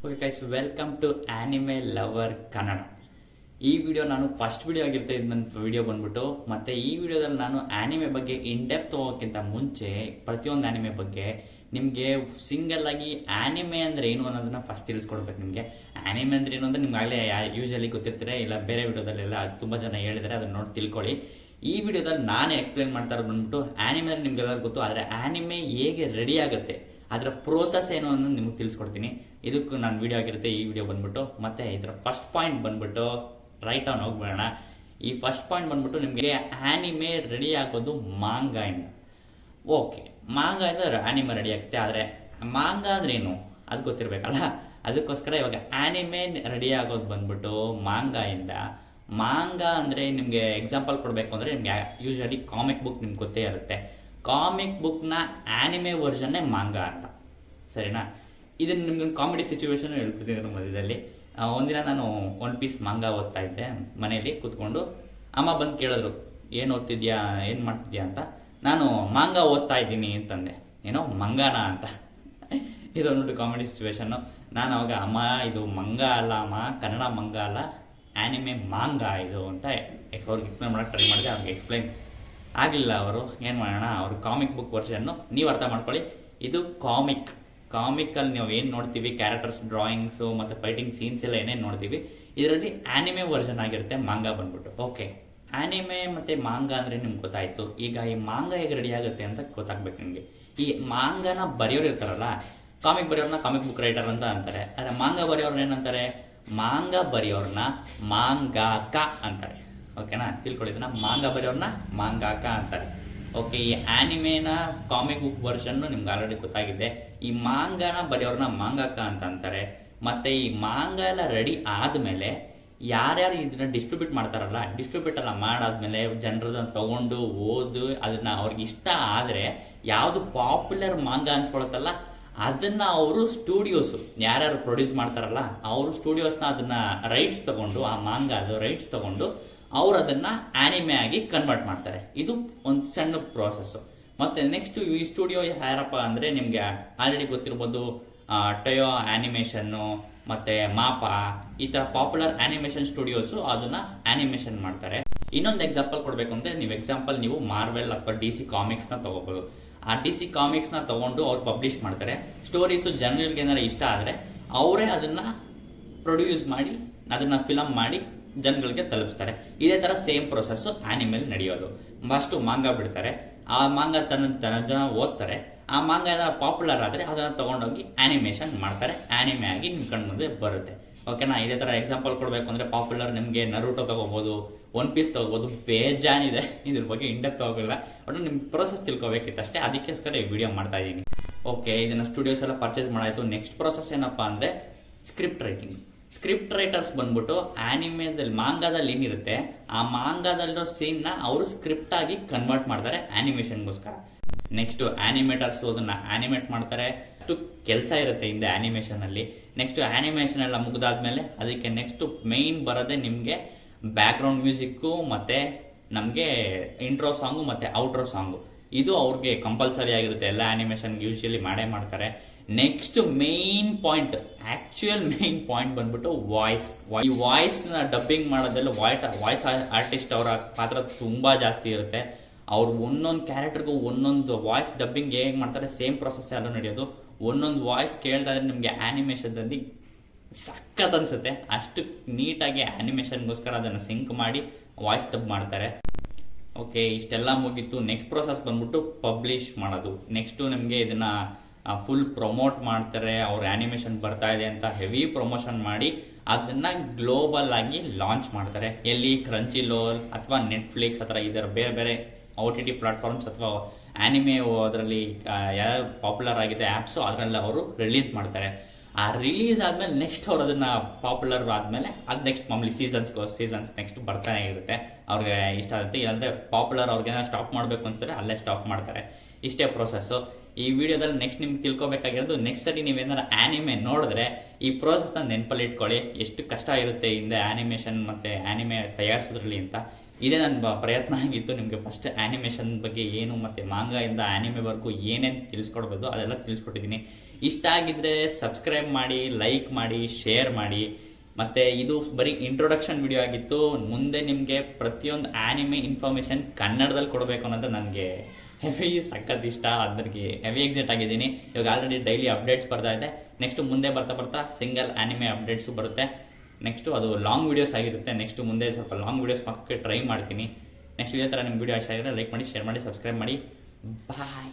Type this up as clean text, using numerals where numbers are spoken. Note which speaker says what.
Speaker 1: Okay guys, welcome to anime lover Kannada. ಈ video ನಾನು first video ಆಗಿರುತ್ತೆ. ಇದು ನನ್ನ ವಿಡಿಯೋ ಬಂದ್ಬಿಟ್ಟು ಮತ್ತೆ ಈ ವಿಡಿಯೋದಲ್ಲಿ ನಾನು ಆನಿಮೆ ಬಗ್ಗೆ ಇನ್ ಡೆಪ್ತ್ ಹೋಗೋಕ್ಕಿಂತ ಮುಂಚೆ ಪ್ರತಿಯೊಂದು ಆನಿಮೆ ಬಗ್ಗೆ ನಿಮಗೆ ಸಿಂಗಲ್ ಆಗಿ ಆನಿಮೆ ಅಂದ್ರೆ ಏನು ಅನ್ನೋದನ್ನ ಫಸ್ಟ್ ತಿಳಿಸ್ಕೊಡ್ಬೇಕು. ನಿಮಗೆ ಆನಿಮೆ ಅಂದ್ರೆ ಏನು ಅಂದ್ರೆ ನಿಮ್ಗೆ ಆಗಲೇ ಯೂಶಲಿ ಗೊತ್ತಿರ್ತಾರೆ, ಇಲ್ಲ ಬೇರೆ ವಿಡಿಯೋದಲ್ಲೆಲ್ಲ ತುಂಬಾ ಜನ ಹೇಳಿದರೆ ಅದನ್ನ ನೋಡಿ ತಿಳ್ಕೊಳ್ಳಿ. ಈ ವಿಡಿಯೋದಲ್ಲಿ ನಾನೇ ಎಕ್ಸ್ಪ್ಲೇನ್ ಮಾಡ್ತಾ ಇರೋದು ಬಂದ್ಬಿಟ್ಟು ಆನಿಮೆ ನಿಮ್ಗೆಲ್ಲರೂ ಗೊತ್ತು, ಆದರೆ ಆನಿಮೆ ಹೇಗೆ ರೆಡಿ ಆಗುತ್ತೆ ಅದರ ಪ್ರೋಸೆಸ್ ಏನು ಅನ್ನೋದು ನಿಮ್ಗೆ ತಿಳಿಸ್ಕೊಡ್ತೀನಿ. ಇದಕ್ಕೂ ನಾನು ವಿಡಿಯೋ ಆಗಿರುತ್ತೆ ಈ ವಿಡಿಯೋ ಬಂದ್ಬಿಟ್ಟು. ಮತ್ತೆ ಇದರ ಫಸ್ಟ್ ಪಾಯಿಂಟ್ ಬಂದ್ಬಿಟ್ಟು ರೈಟ್ ಆನ್ ಹೋಗ್ಬೇಡ. ಈ ಫಸ್ಟ್ ಪಾಯಿಂಟ್ ಬಂದ್ಬಿಟ್ಟು ನಿಮಗೆ ಆನಿಮೆ ರೆಡಿ ಆಗೋದು ಮಾಂಗಾ ಇಂದ. ಓಕೆ, ಮಾಂಗಾ ಇಂದ ಆನಿಮೆ ರೆಡಿ ಆಗುತ್ತೆ, ಆದರೆ ಮಾಂಗಾ ಅಂದ್ರೆ ಏನು ಅದು ಗೊತ್ತಿರ್ಬೇಕಲ್ಲ. ಅದಕ್ಕೋಸ್ಕರ ಇವಾಗ ಆನಿಮೆ ರೆಡಿ ಆಗೋದು ಬಂದ್ಬಿಟ್ಟು ಮಾಂಗಾ ಇಂದ. ಮಾಂಗಾ ಅಂದ್ರೆ ನಿಮ್ಗೆ ಎಕ್ಸಾಂಪಲ್ ಕೊಡ್ಬೇಕು ಅಂದ್ರೆ ನಿಮ್ಗೆ ಯೂಶಲಿ ಕಾಮಿಕ್ ಬುಕ್ ನಿಮ್ಗೆ ಗೊತ್ತೇ ಇರುತ್ತೆ. ಕಾಮಿಕ್ ಬುಕ್ ನ ಆನಿಮೆ ವರ್ಷನ್ನೇ ಮಾಂಗಾ ಅಂತ, ಸರಿನಾ? ಇದನ್ನ ನಿಮ್ಗೆ ಕಾಮಿಡಿ ಸಿಚುವೇಶನ್ ಹೇಳ್ತಿದ್ದೀನಿ ಮಧ್ಯದಲ್ಲಿ. ಒಂದಿನ ನಾನು ಒನ್ ಪೀಸ್ ಮಾಂಗಾ ಓದ್ತಾ ಇದ್ದೆ ಮನೆಯಲ್ಲಿ ಕೂತ್ಕೊಂಡು. ಅಮ್ಮ ಬಂದು ಕೇಳಿದ್ರು, ಏನು ಓದ್ತಿದ್ಯಾ, ಏನು ಮಾಡ್ತಿದ್ಯಾ ಅಂತ. ನಾನು ಮಾಂಗಾ ಓದ್ತಾ ಇದ್ದೀನಿ ಅಂತಂದೆ. ಏನೋ ಮಂಗಾನ ಅಂತ. ಇದೊಂದು ಕಾಮಿಡಿ ಸಿಚುವೇಶನ್. ನಾನು ಅವಾಗ ಅಮ್ಮ ಇದು ಮಂಗಾ ಅಲ್ಲ ಅಮ್ಮ, ಕನ್ನಡ ಮಂಗಾ ಅಲ್ಲ, ಆನಿಮೆ ಮಾಂಗಾ ಇದು ಅಂತ ಅವ್ರಿಗೆ ಎಕ್ಸ್ಪ್ಲೇನ್ ಮಾಡಕ್ಕೆ ಟ್ರೈ ಮಾಡಿದೆ. ಅವ್ರಿಗೆ ಎಕ್ಸ್ಪ್ಲೈನ್ ಆಗಲಿಲ್ಲ. ಅವರು ಏನು ಮಾಡೋಣ, ಅವ್ರ ಕಾಮಿಕ್ ಬುಕ್ ವರ್ಷನ್ನು ನೀವು ಅರ್ಥ ಮಾಡ್ಕೊಳ್ಳಿ. ಇದು ಕಾಮಿಕಲ್ಲಿ ನಾವು ಏನು ನೋಡ್ತೀವಿ, ಕ್ಯಾರೆಕ್ಟರ್ಸ್ ಡ್ರಾಯಿಂಗ್ಸು ಮತ್ತು ಫೈಟಿಂಗ್ ಸೀನ್ಸ್ ಎಲ್ಲ ಏನೇನು ನೋಡ್ತೀವಿ, ಇದರಲ್ಲಿ ಆನಿಮೆ ವರ್ಷನ್ ಆಗಿರುತ್ತೆ ಮಾಂಗಾ ಬಂದ್ಬಿಟ್ಟು. ಓಕೆ, ಆನಿಮೆ ಮತ್ತು ಮಾಂಗಾ ಅಂದರೆ ನಿಮ್ಗೆ ಗೊತ್ತಾಯಿತು. ಈಗ ಈ ಮಾಂಗಾ ಹೇಗೆ ರೆಡಿ ಆಗುತ್ತೆ ಅಂತ ಗೊತ್ತಾಗ್ಬೇಕು ನಿಮಗೆ. ಈ ಮಾಂಗಾನ ಬರೆಯೋರು ಇರ್ತಾರಲ್ಲ, ಕಾಮಿಕ್ ಬರೆಯೋರ್ನ ಕಾಮಿಕ್ ಬುಕ್ ರೈಟರ್ ಅಂತ ಅಂತಾರೆ. ಆದರೆ ಮಾಂಗಾ ಬರೆಯೋರ್ನ ಏನಂತಾರೆ? ಮಾಂಗಾ ಬರೆಯೋರ್ನ ಮಾಂಗಾಕ ಅಂತಾರೆ. ಓಕೆನಾ, ತಿಳ್ಕೊಳ್ಳಿದನ್ನ. ಮಾಂಗಾ ಬರೆಯೋರ್ನ ಮಾಂಗಾಕ ಅಂತಾರೆ. ಓಕೆ, ಈ ಆನಿಮೆನ ಕಾಮಿಕ್ ಬುಕ್ ವರ್ಷನ್ ನಿಮ್ಗೆ ಆಲ್ರೆಡಿ ಗೊತ್ತಾಗಿದೆ. ಈ ಮಾಂಗಾನ ಬರೆಯೋರ್ನ ಮಾಂಗಾಕ ಅಂತ ಅಂತಾರೆ. ಮತ್ತೆ ಈ ಮಾಂಗಾ ಎಲ್ಲ ರೆಡಿ ಆದ್ಮೇಲೆ ಯಾರ್ಯಾರು ಇದನ್ನ ಡಿಸ್ಟ್ರಿಬ್ಯೂಟ್ ಮಾಡ್ತಾರಲ್ಲ, ಡಿಸ್ಟ್ರಿಬ್ಯೂಟ್ ಎಲ್ಲ ಮಾಡಾದ್ಮೇಲೆ ಜನರನ್ನ ತಗೊಂಡು ಓದು ಅದನ್ನ ಅವ್ರಿಗೆ ಇಷ್ಟ ಆದ್ರೆ ಯಾವ್ದು ಪಾಪ್ಯುಲರ್ ಮಾಂಗಾ ಅನ್ಸ್ಕೊಳತ್ತಲ್ಲ ಅದನ್ನ ಅವರು ಸ್ಟುಡಿಯೋಸ್ ಯಾರ್ಯಾರು ಪ್ರೊಡ್ಯೂಸ್ ಮಾಡ್ತಾರಲ್ಲ ಅವರು ಸ್ಟುಡಿಯೋಸ್ನ ಅದನ್ನ ರೈಟ್ಸ್ ತಗೊಂಡು, ಆ ಮಾಂಗಾದು ರೈಟ್ಸ್ ತಗೊಂಡು ಅವ್ರು ಅದನ್ನ ಆನಿಮೆ ಆಗಿ ಕನ್ವರ್ಟ್ ಮಾಡ್ತಾರೆ. ಇದು ಒಂದು ಸಣ್ಣ ಪ್ರೋಸೆಸ್. ಮತ್ತೆ ನೆಕ್ಸ್ಟ್ ಈ ಸ್ಟುಡಿಯೋ ಯಾರಪ್ಪ ಅಂದ್ರೆ ನಿಮ್ಗೆ ಆಲ್ರೆಡಿ ಗೊತ್ತಿರ್ಬೋದು, ಟೊಯೋ ಆನಿಮೇಷನ್ನು ಮತ್ತೆ ಮಾಪ, ಈ ತರ ಪಾಪ್ಯುಲರ್ ಆನಿಮೇಷನ್ ಸ್ಟುಡಿಯೋಸ್ ಅದನ್ನ ಆನಿಮೇಷನ್ ಮಾಡ್ತಾರೆ. ಇನ್ನೊಂದು ಎಕ್ಸಾಂಪಲ್ ಕೊಡ್ಬೇಕು ಅಂದ್ರೆ ನೀವು ಮಾರ್ವೆಲ್ ಅಥವಾ DC ಕಾಮಿಕ್ಸ್ ನ ತಗೋಬಹುದು. ಆ DC ಕಾಮಿಕ್ಸ್ ನ ತಗೊಂಡು ಅವ್ರು ಪಬ್ಲಿಷ್ ಮಾಡ್ತಾರೆ. ಸ್ಟೋರೀಸ್ ಜನರಿಗೆ ಏನಾರ ಇಷ್ಟ ಆದ್ರೆ ಅವರೇ ಅದನ್ನ ಪ್ರೊಡ್ಯೂಸ್ ಮಾಡಿ ಅದನ್ನ ಫಿಲಮ್ ಮಾಡಿ ಜನಗಳಿಗೆ ತಲುಪಿಸ್ತಾರೆ. ಇದೇ ತರ ಸೇಮ್ ಪ್ರೊಸೆಸ್ ಆನಿಮೇಲ್ ನಡೆಯೋದು. ಫಸ್ಟ್ ಮಾಂಗಾ ಬಿಡ್ತಾರೆ, ಆ ಮಾಂಗಾ ತನ್ನ ಜನ ಓದ್ತಾರೆ. ಆ ಮಾಂಗಾ ಏನಾದ್ರು ಪಾಪ್ಯುಲರ್ ಆದ್ರೆ ಅದನ್ನ ತಗೊಂಡೋಗಿ ಆನಿಮೇಷನ್ ಮಾಡ್ತಾರೆ, ಆನಿಮೆ ಆಗಿ ನಿಮ್ ಕಣ್ ಮುಂದೆ ಬರುತ್ತೆ. ಓಕೆನಾ? ಇದೇ ತರ ಎಕ್ಸಾಂಪಲ್ ಕೊಡ್ಬೇಕು ಅಂದ್ರೆ ಪಾಪ್ಯುಲರ್ ನಿಮ್ಗೆ ನರುಟೋ ತಗೋಬಹುದು, ಒನ್ ಪೀಸ್ ತಗೋಬಹುದು, ಬೇಜಾನಿದೆ. ಇದ್ರ ಬಗ್ಗೆ ಇಂಡೆಪ್ತ್ ಹೋಗಿಲ್ಲ, ಬಟ್ ನಿಮ್ ಪ್ರೋಸೆಸ್ ತಿಳ್ಕೊಬೇಕಿತ್ತಷ್ಟೇ. ಅದಕ್ಕೋಸ್ಕರ ಈ ವಿಡಿಯೋ ಮಾಡ್ತಾ ಇದ್ದೀನಿ. ಓಕೆ, ಇದನ್ನ ಸ್ಟುಡಿಯೋಸ್ ಎಲ್ಲ ಪರ್ಚೇಸ್ ಮಾಡಾಯ್ತು. ನೆಕ್ಸ್ಟ್ ಪ್ರೋಸೆಸ್ ಏನಪ್ಪಾ ಅಂದ್ರೆ ಸ್ಕ್ರಿಪ್ಟ್ ರೈಟಿಂಗ್. ಸ್ಕ್ರಿಪ್ಟ್ ರೈಟರ್ಸ್ ಬಂದ್ಬಿಟ್ಟು ಆನಿಮೆದಲ್ಲಿ ಮಾಂಗಾದಲ್ಲಿ ಏನಿರುತ್ತೆ ಆ ಮಾಂಗಾದಲ್ಲಿರೋ ಸೀನ್ ನ ಅವರು ಸ್ಕ್ರಿಪ್ಟ್ ಆಗಿ ಕನ್ವರ್ಟ್ ಮಾಡ್ತಾರೆ ಆನಿಮೇಷನ್ಗೋಸ್ಕರ. ನೆಕ್ಸ್ಟ್ ಆನಿಮೇಟರ್ಸ್ ಅದನ್ನ ಆನಿಮೇಟ್ ಮಾಡ್ತಾರೆ. ಅಷ್ಟು ಕೆಲಸ ಇರುತ್ತೆ ಹಿಂದೆ ಆನಿಮೇಷನ್ ಅಲ್ಲಿ. ನೆಕ್ಸ್ಟ್ ಆನಿಮೇಷನ್ ಎಲ್ಲ ಮುಗಿದಾದ್ಮೇಲೆ ಅದಕ್ಕೆ ನೆಕ್ಸ್ಟ್ ಮೇನ್ ಬರೋದೇ ನಿಮ್ಗೆ ಬ್ಯಾಕ್ ಗ್ರೌಂಡ್ ಮ್ಯೂಸಿಕ್ ಮತ್ತೆ ನಮ್ಗೆ ಇಂಟ್ರೋ ಸಾಂಗು ಮತ್ತೆ ಔಟ್ರೋ ಸಾಂಗು. ಇದು ಅವ್ರಿಗೆ ಕಂಪಲ್ಸರಿ ಆಗಿರುತ್ತೆ, ಎಲ್ಲ ಆನಿಮೇಷನ್ ಯೂಶಲಿ ಮಾಡೇ ಮಾಡ್ತಾರೆ. Next main point, actual main point ಬಂದ್ಬಿಟ್ಟು ವಾಯ್ಸ್. ಈ ವಾಯ್ಸ್ ನ ಡಬ್ಬಿಂಗ್ ಮಾಡೋದ್ರಲ್ಲಿ ವಾಯ್ಸ್ ಆರ್ಟಿಸ್ಟ್ ಅವರ ಪಾತ್ರ ತುಂಬಾ ಜಾಸ್ತಿ ಇರುತ್ತೆ. ಅವ್ರು ಒಂದೊಂದು ಕ್ಯಾರೆಕ್ಟರ್ಗೂ ಒಂದೊಂದು ವಾಯ್ಸ್ ಡಬ್ಬಿಂಗ್ ಹೇಗೆ ಮಾಡ್ತಾರೆ ಸೇಮ್ ಪ್ರೊಸೆಸ್ ಎಲ್ಲ ನಡೆಯೋದು. ಒಂದೊಂದು ವಾಯ್ಸ್ ಕೇಳ್ತಾ ಇದ್ರೆ ನಿಮ್ಗೆ ಆನಿಮೇಷನ್ದಲ್ಲಿ ಸಖತ್ ಅನ್ಸುತ್ತೆ. ಅಷ್ಟು ನೀಟಾಗಿ ಆನಿಮೇಷನ್ಗೋಸ್ಕರ ಅದನ್ನ ಸಿಂಕ್ ಮಾಡಿ ವಾಯ್ಸ್ ಡಬ್ ಮಾಡ್ತಾರೆ. ಓಕೆ, ಇಷ್ಟೆಲ್ಲ ಮುಗೀತು. ನೆಕ್ಸ್ಟ್ ಪ್ರೊಸೆಸ್ ಬಂದ್ಬಿಟ್ಟು ಪಬ್ಲಿಷ್ ಮಾಡೋದು. ನೆಕ್ಸ್ಟ್ ನಿಮ್ಗೆ ಇದನ್ನ ಫುಲ್ ಪ್ರಮೋಟ್ ಮಾಡ್ತಾರೆ. ಅವ್ರ ಆನಿಮೇಷನ್ ಬರ್ತಾ ಇದೆ ಅಂತ ಹೆವಿ ಪ್ರಮೋಷನ್ ಮಾಡಿ ಅದನ್ನ ಗ್ಲೋಬಲ್ ಆಗಿ ಲಾಂಚ್ ಮಾಡ್ತಾರೆ. ಎಲ್ಲಿ ಕ್ರಂಚಿರೋಲ್ ಅಥವಾ ನೆಟ್ಫ್ಲಿಕ್ಸ್ ಅಥವಾ ಇದರ ಬೇರೆ ಬೇರೆ OTT ಪ್ಲಾಟ್ಫಾರ್ಮ್ಸ್ ಅಥವಾ ಆನಿಮೆ ಅದರಲ್ಲಿ ಯಾವ ಪಾಪ್ಯುಲರ್ ಆಗಿದೆ ಆಪ್ಸ್ ಅದರಲ್ಲಿ ಅವರು ರಿಲೀಸ್ ಮಾಡ್ತಾರೆ. ಆ ರಿಲೀಸ್ ಆದ್ಮೇಲೆ ನೆಕ್ಸ್ಟ್ ಅವ್ರು ಅದನ್ನ ಪಾಪ್ಯುಲರ್ ಆದ್ಮೇಲೆ ಅದು ನೆಕ್ಸ್ಟ್ ಮಾಮೂಲಿ ಸೀಸನ್ಸ್ ನೆಕ್ಸ್ಟ್ ಬರ್ತಾನೆ ಇರುತ್ತೆ. ಅವ್ರಿಗೆ ಇಷ್ಟ ಆಗುತ್ತೆ. ಇಲ್ಲಾಂದ್ರೆ ಪಾಪ್ಯುಲರ್ ಅವ್ರಿಗೆ ಸ್ಟಾಪ್ ಮಾಡ್ಬೇಕು ಅಂತಾರೆ ಅಲ್ಲೇ ಸ್ಟಾಪ್ ಮಾಡ್ತಾರೆ. ಇಷ್ಟೇ ಪ್ರೊಸೆಸ್. ಈ ವಿಡಿಯೋದಲ್ಲಿ ನೆಕ್ಸ್ಟ್ ನಿಮ್ಗೆ ತಿಳ್ಕೊಬೇಕಾಗಿರೋದು, ನೆಕ್ಸ್ಟ್ ಸರಿ ನೀವೇನಾದ್ರು ಆನಿಮೆ ನೋಡಿದ್ರೆ ಈ ಪ್ರೋಸೆಸ್ ನ ನೆನಪಲ್ಲಿ ಇಟ್ಕೊಳ್ಳಿ. ಎಷ್ಟು ಕಷ್ಟ ಇರುತ್ತೆ ಹಿಂದೆ ಆನಿಮೇಷನ್ ಮತ್ತೆ ಆನಿಮೆ ತಯಾರಿಸೋದ್ರಲ್ಲಿ ಅಂತ. ಇದೇ ನನ್ನ ಪ್ರಯತ್ನ ಆಗಿತ್ತು ನಿಮಗೆ ಫಸ್ಟ್ ಆನಿಮೇಷನ್ ಬಗ್ಗೆ ಏನು ಮತ್ತೆ ಮಾಂಗಾ ಇಂದ ಆನಿಮೆ ವರ್ಗೂ ಏನೇನು ತಿಳಿಸ್ಕೊಡ್ಬೋದು ಅದೆಲ್ಲ ತಿಳಿಸ್ಕೊಟ್ಟಿದ್ದೀನಿ. ಇಷ್ಟ ಆಗಿದ್ರೆ ಸಬ್ಸ್ಕ್ರೈಬ್ ಮಾಡಿ, ಲೈಕ್ ಮಾಡಿ, ಶೇರ್ ಮಾಡಿ. ಮತ್ತೆ ಇದು ಬರೀ ಇಂಟ್ರೊಡಕ್ಷನ್ ವಿಡಿಯೋ ಆಗಿತ್ತು. ಮುಂದೆ ನಿಮಗೆ ಪ್ರತಿಯೊಂದು ಆನಿಮೆ ಇನ್ಫಾರ್ಮೇಶನ್ ಕನ್ನಡದಲ್ಲಿ ಕೊಡಬೇಕು ಅನ್ನೋದು ನನಗೆ ಹೆವಿ ಸಖತ್ ಇಷ್ಟ. ಅದಕ್ಕೆ ಹೆವಿ ಎಕ್ಸೈಟ್ ಆಗಿದ್ದೀನಿ. ಇವಾಗ ಆಲ್ರೆಡಿ ಡೈಲಿ ಅಪ್ಡೇಟ್ಸ್ ಬರ್ತಾ ಇದೆ. ನೆಕ್ಸ್ಟ್ ಮುಂದೆ ಬರ್ತಾ ಬರ್ತಾ ಸಿಂಗಲ್ ಆನಿಮೆ ಅಪ್ಡೇಟ್ಸು ಬರುತ್ತೆ. ನೆಕ್ಸ್ಟು ಅದು ಲಾಂಗ್ ವೀಡಿಯೋಸ್ ಆಗಿರುತ್ತೆ. ನೆಕ್ಸ್ಟ್ ಮುಂದೆ ಸ್ವಲ್ಪ ಲಾಂಗ್ ವೀಡಿಯೋಸ್ ಪಕ್ಕಕ್ಕೆ ಟ್ರೈ ಮಾಡ್ತೀನಿ. ನೆಕ್ಸ್ಟ್ ಇದೇ ಥರ ನಿಮ್ಮ ವೀಡಿಯೋ ಇಷ್ಟ ಆಗಿದ್ರೆ ಲೈಕ್ ಮಾಡಿ, ಶೇರ್ ಮಾಡಿ, ಸಬ್ಸ್ಕ್ರೈಬ್ ಮಾಡಿ. ಬಾಯ್.